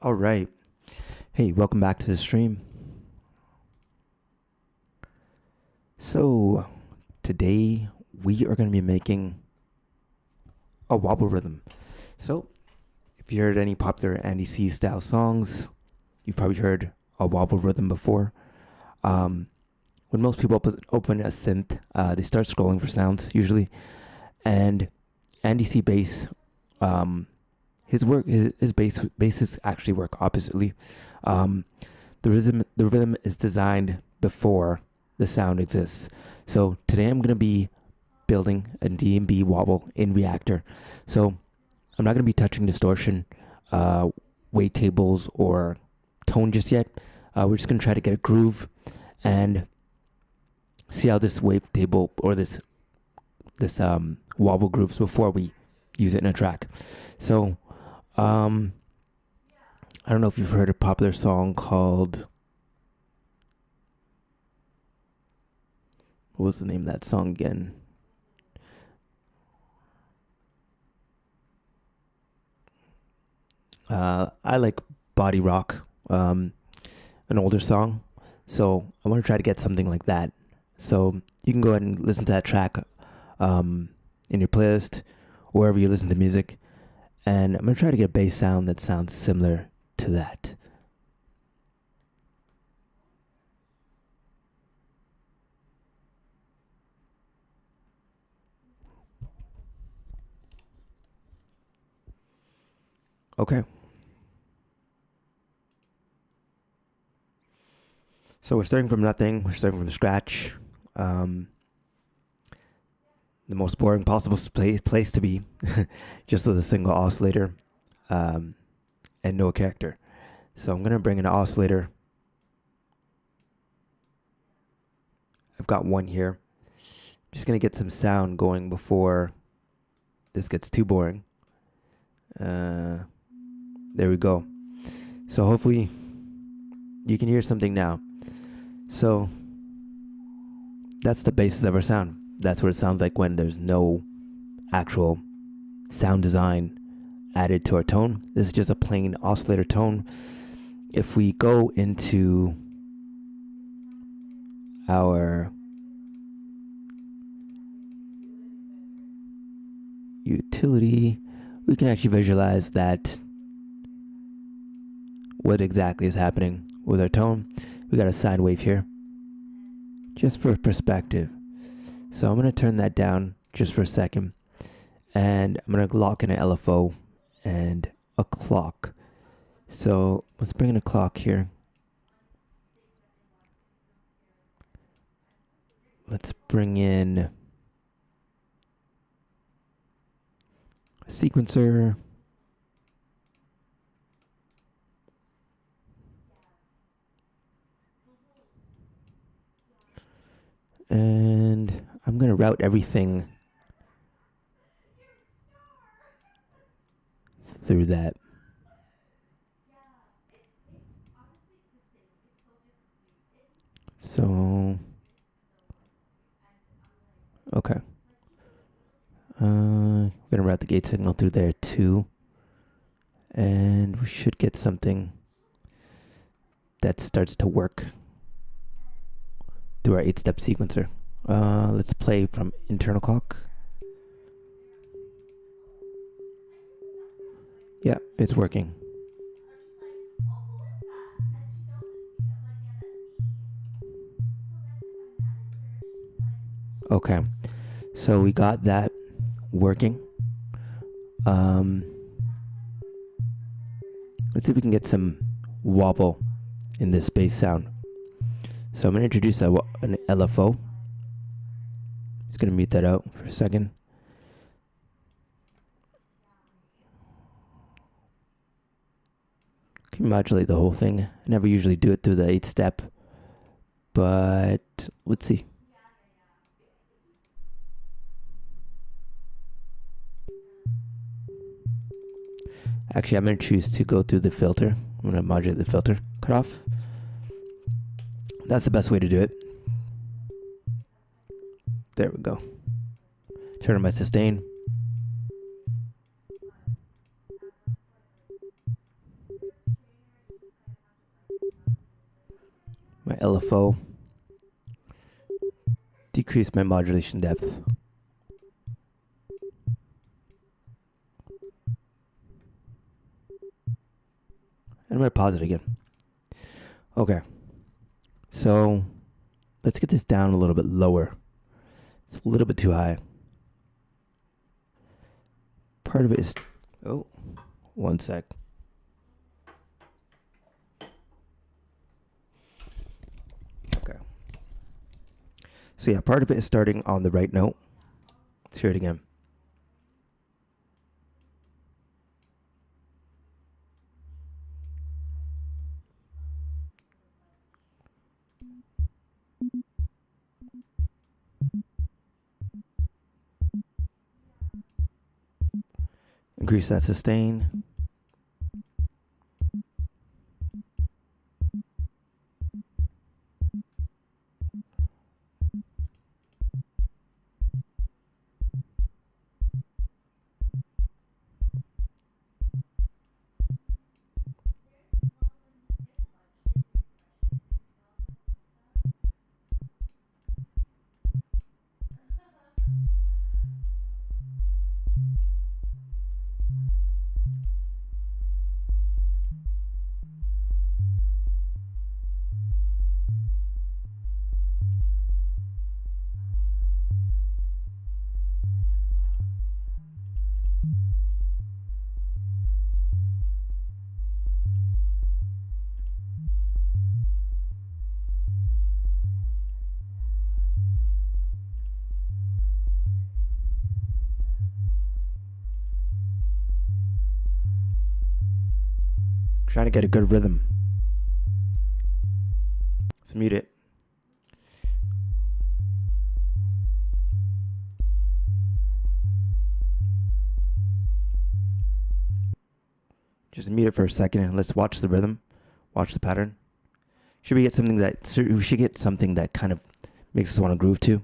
All right. Hey, welcome back to the stream. So, today we are going to be making a wobble rhythm. So, if you heard any popular Andy C style songs, you've probably heard a wobble rhythm before. When most people open a synth, they start scrolling for sounds usually, and Andy C bass, his basses actually work oppositely. The rhythm is designed before the sound exists. So today I'm gonna be building a D&B wobble in Reaktor. So I'm not gonna be touching distortion, weight tables, or tone just yet. We're just gonna try to get a groove and see how this wave table or this wobble grooves before we use it in a track. So I don't know if you've heard a popular song called, what was the name of that song again? I like Body Rock, an older song. So I want to try to get something like that. So you can go ahead and listen to that track in your playlist, wherever you listen to music. And I'm going to try to get a bass sound that sounds similar to that. Okay. So we're starting from nothing. We're starting from scratch. The most boring possible place to be, just with a single oscillator and no character. So I'm going to bring in an oscillator. I've got one here. Just going to get some sound going before this gets too boring. There we go. So hopefully you can hear something now. So that's the basis of our sound. That's what it sounds like when there's no actual sound design added to our tone. This is just a plain oscillator tone. If we go into our utility, we can actually visualize that what exactly is happening with our tone. We got a sine wave here, just for perspective. So I'm going to turn that down just for a second, and I'm going to lock in an LFO and a clock. So let's bring in a clock here. Let's bring in a sequencer. And I'm going to route everything through that. So, okay. We're going to route the gate signal through there too. And we should get something that starts to work through our 8-step sequencer. Let's play from internal clock. Yeah, it's working. Okay, so we got that working. Let's see if we can get some wobble in this bass sound. So I'm going to introduce an LFO. Just going to mute that out for a second. Can modulate the whole thing. I never usually do it through the 8-step, but let's see. Actually, I'm going to choose to go through the filter. I'm going to modulate the filter cutoff. That's the best way to do it. There we go. Turn on my sustain. my LFO, decrease my modulation depth. And I'm going to pause it again. Okay. So let's get this down a little bit lower. It's a little bit too high. Part of it is... Oh, one sec. Okay. So yeah, part of it is starting on the right note. Let's hear it again. Increase that sustain. Trying to get a good rhythm. Let's mute it. Just mute it for a second and let's watch the rhythm. Watch the pattern. Should we should get something that kind of makes us want to groove to?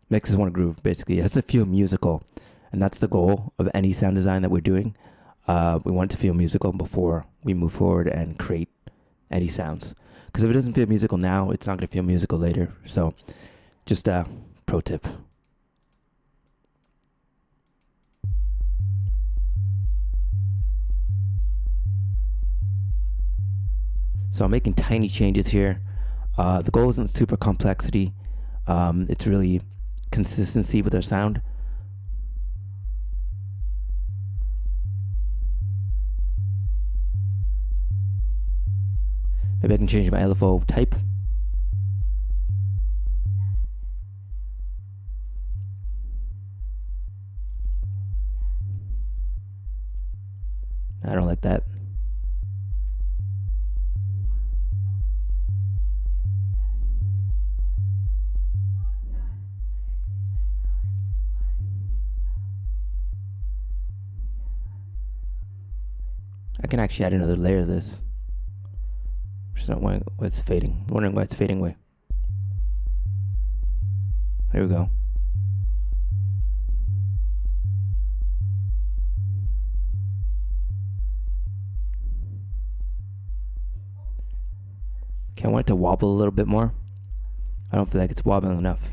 Makes us want to groove, basically. It has to feel musical. And that's the goal of any sound design that we're doing. We want it to feel musical before we move forward and create any sounds. Because if it doesn't feel musical now, it's not going to feel musical later. So, just a pro tip. So I'm making tiny changes here. The goal isn't super complexity. It's really consistency with our sound. Maybe I can change my LFO type. I don't like that. I can actually add another layer of this. Just not wondering why it's fading. Wondering why it's fading away. There we go. Okay, I want it to wobble a little bit more. I don't feel like it's wobbling enough.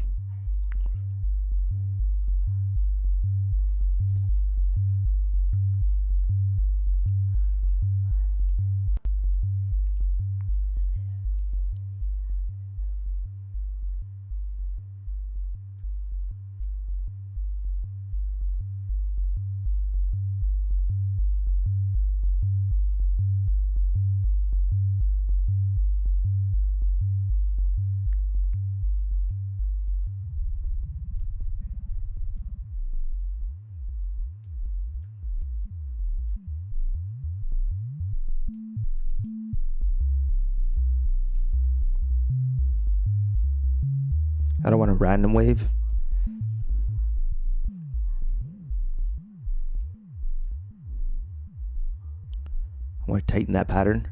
I don't want a random wave. I want to tighten that pattern.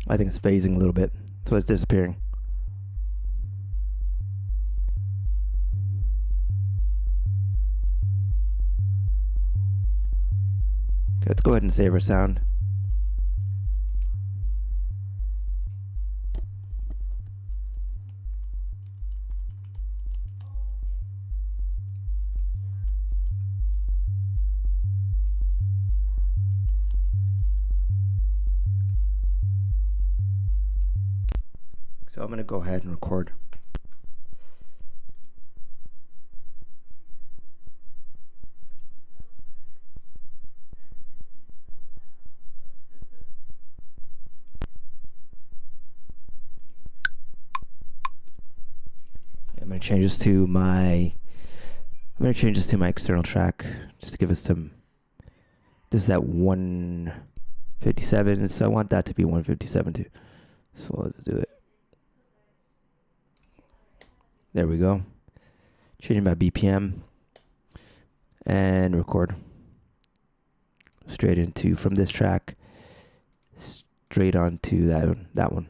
I think it's phasing a little bit, so it's disappearing. Okay, let's go ahead and save our sound. So I'm gonna go ahead and record. I'm gonna change this to my external track just to give us some. This is at 157, so I want that to be 157 too. So let's do it. There we go. Changing my BPM and record straight into from this track straight onto that one.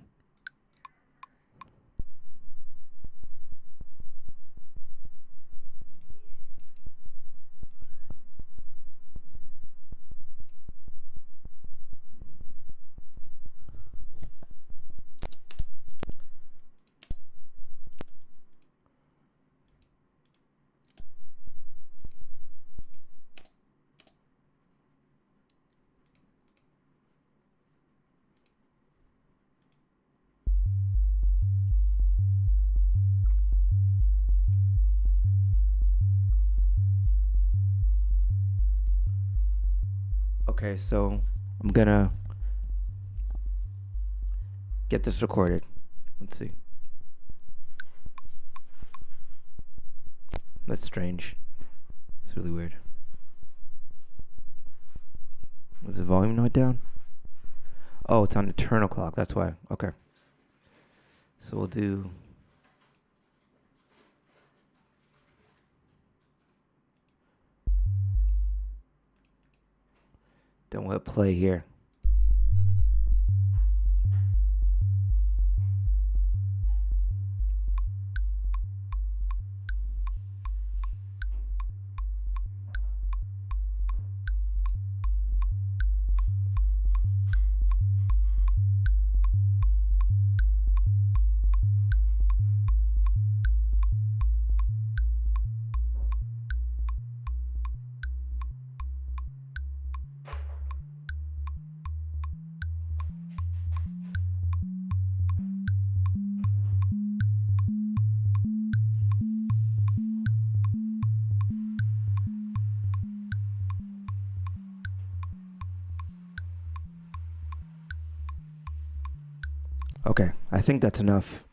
Okay, so I'm gonna get this recorded. Let's see. That's strange. It's really weird. Was the volume not down? Oh, it's on internal clock. That's why. Okay. So we'll do. Then we'll play here. Okay, I think that's enough.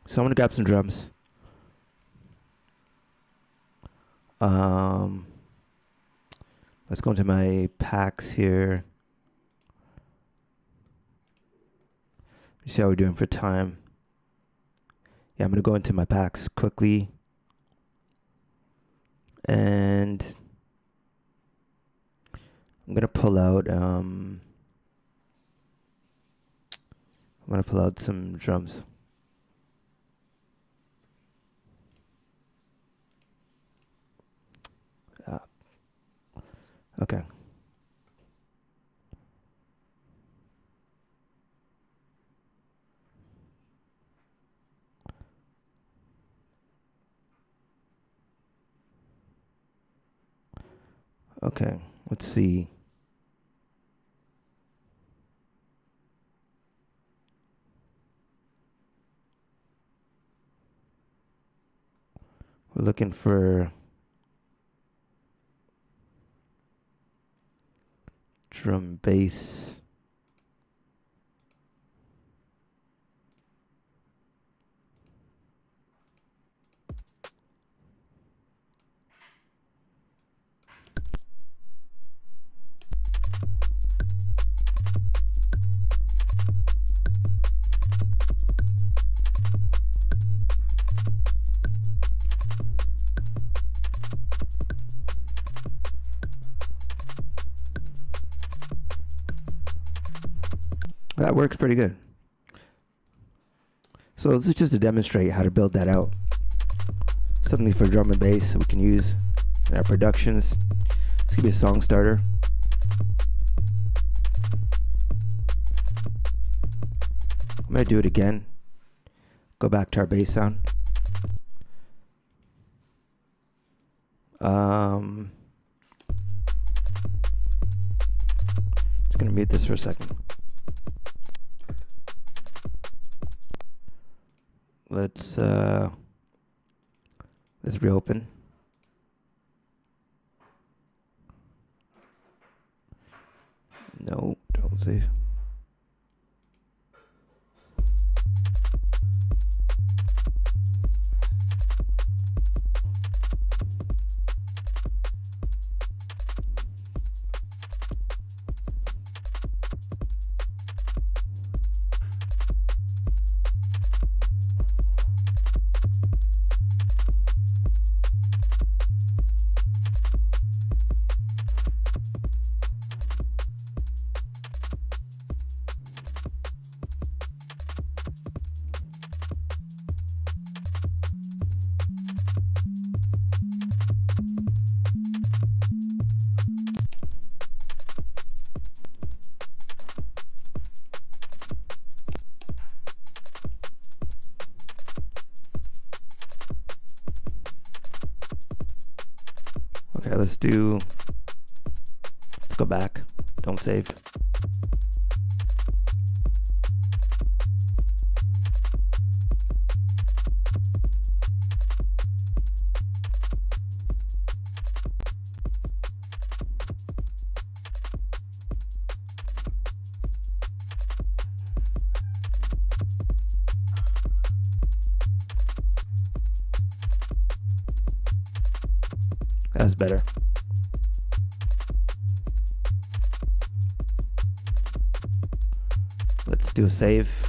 So I'm gonna grab some drums. Let's go into my packs here. See how we're doing for time. Yeah, I'm gonna go into my packs quickly. And I'm gonna pull out some drums. Okay. Okay, let's see. We're looking for drum bass. That works pretty good. So this is just to demonstrate how to build that out. Something for drum and bass that we can use in our productions. This could be a song starter. I'm going to do it again. Go back to our bass sound. Just going to mute this for a second. Let's reopen. No, don't save. Okay, let's go back. Don't save. That's better. Let's do a save.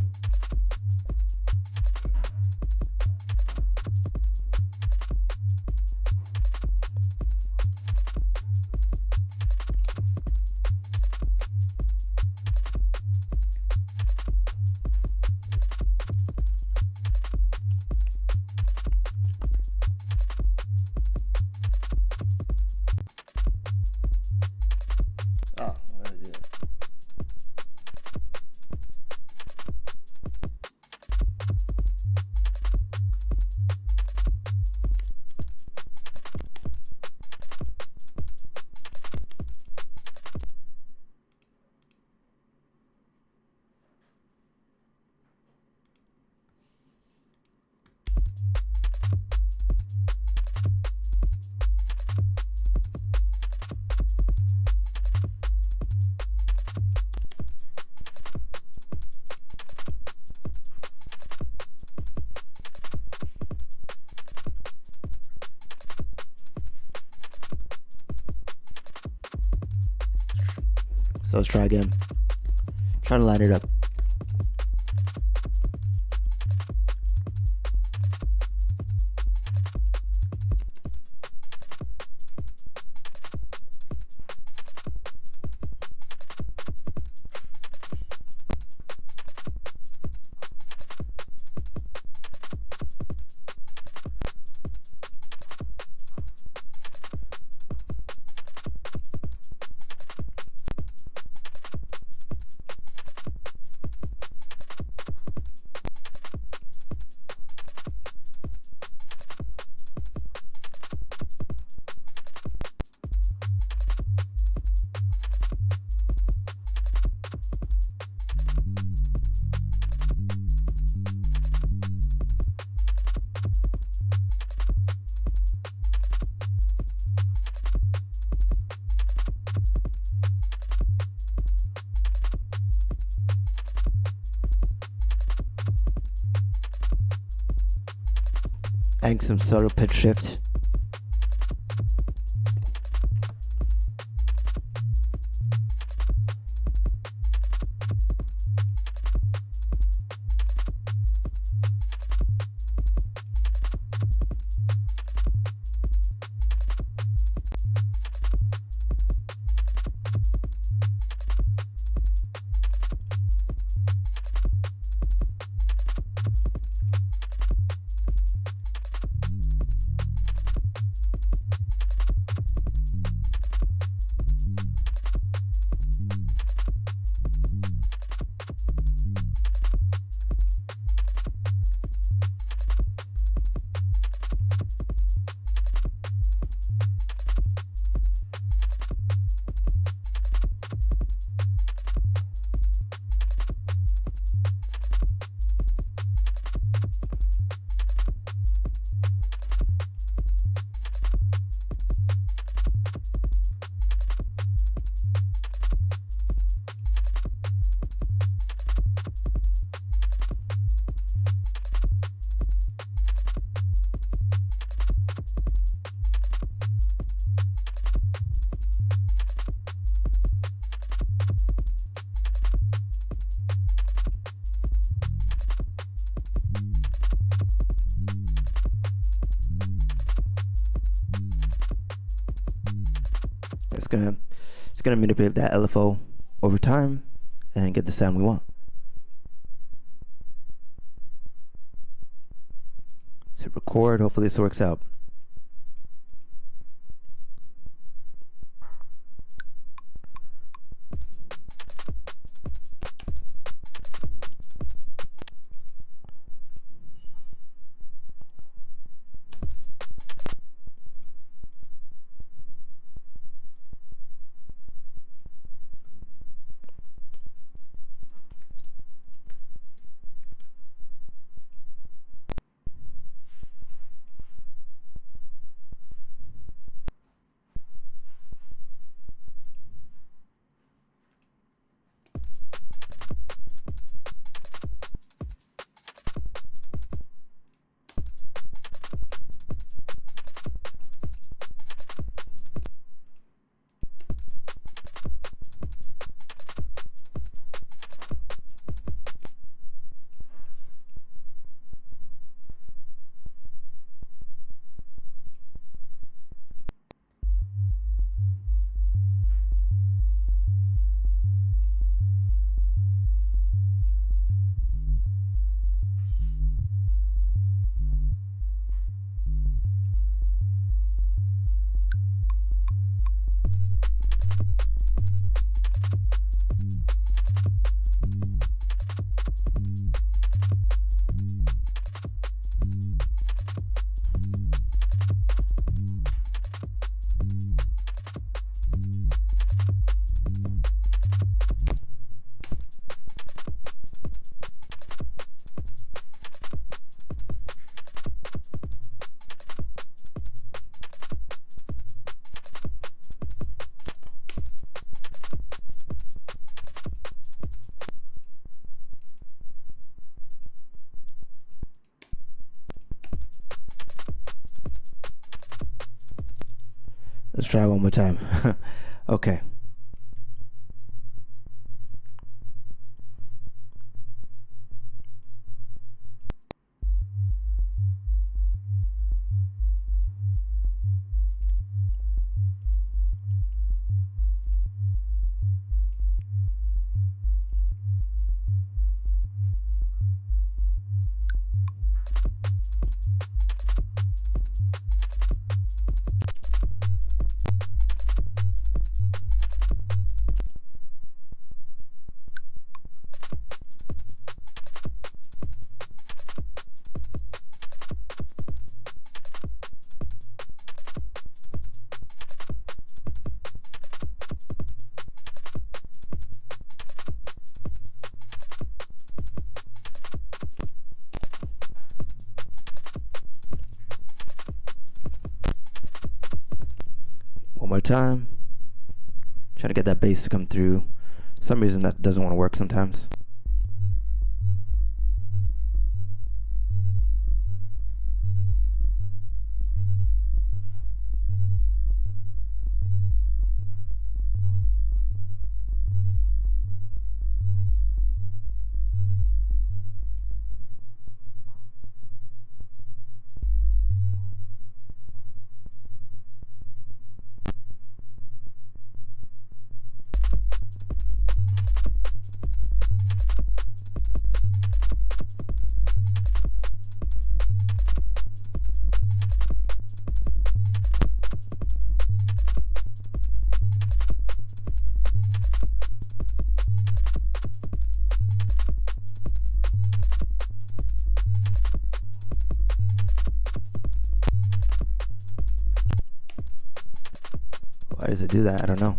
So let's try again. Trying to line it up. Adding some subtle pitch shift. gonna manipulate that LFO over time and get the sound we want. Let's hit record. Hopefully this works out. Let's try one more time. Okay. One more time. Trying to get that bass to come through. For some reason that doesn't want to work sometimes. Why does it do that? I don't know.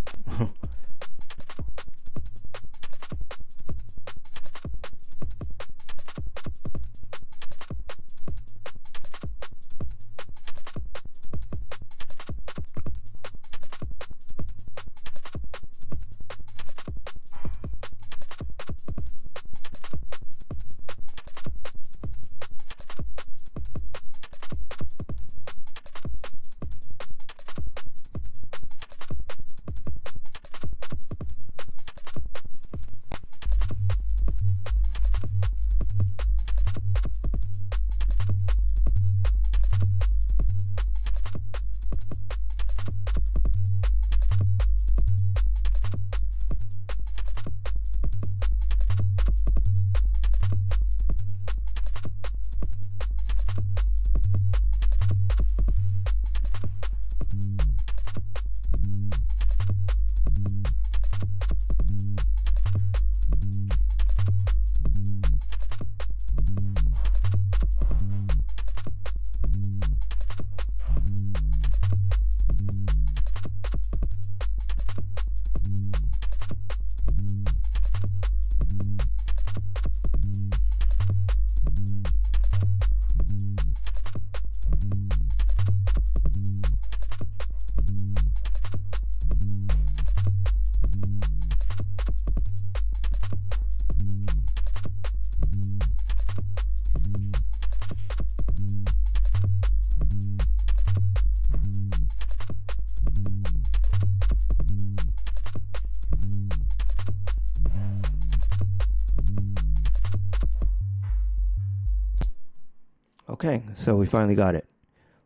Okay, so we finally got it.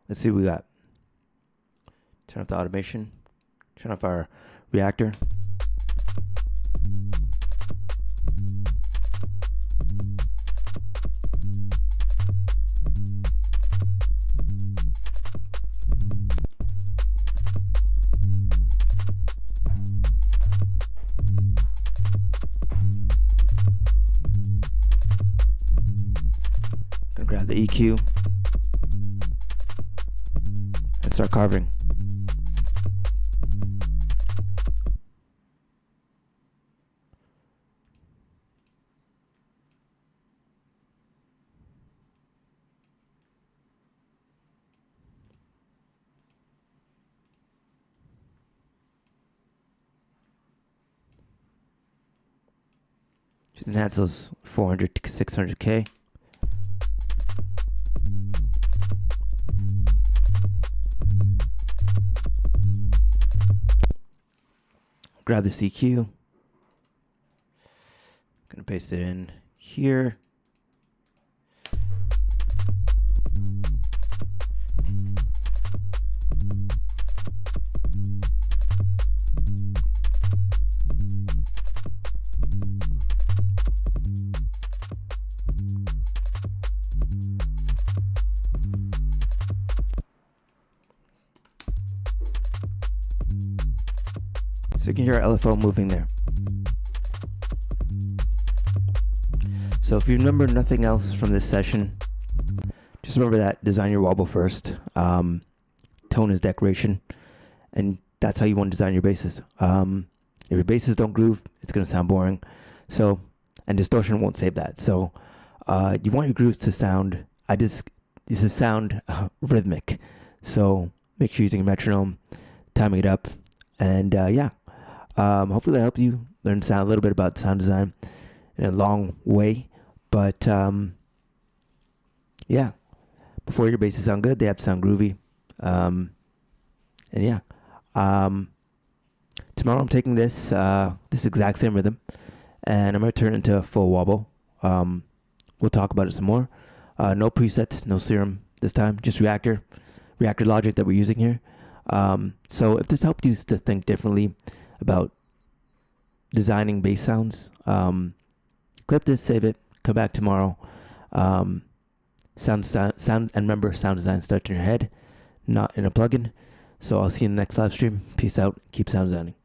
Let's see what we got. Turn off the automation. Turn off our Reaktor. Gonna grab the EQ and start carving. Just enhance those 400 to 600K. Grab this EQ. Gonna paste it in here. So you can hear our LFO moving there. So if you remember nothing else from this session, just remember that design your wobble first. Tone is decoration, and that's how you want to design your basses. If your basses don't groove, it's going to sound boring. So, and distortion won't save that. So you want your grooves to sound, rhythmic. So make sure you're using a metronome, timing it up, and hopefully that helps you learn a little bit about sound design in a long way. But before your basses sound good, they have to sound groovy. Tomorrow I'm taking this exact same rhythm, and I'm gonna turn it into a full wobble. We'll talk about it some more. No presets, no serum this time, just Reaktor logic that we're using here. So if this helped you to think differently about designing bass sounds, clip this, save it, come back tomorrow. Sound, and remember, sound design starts in your head, not in a plugin. So I'll see you in the next live stream. Peace out. Keep sound designing.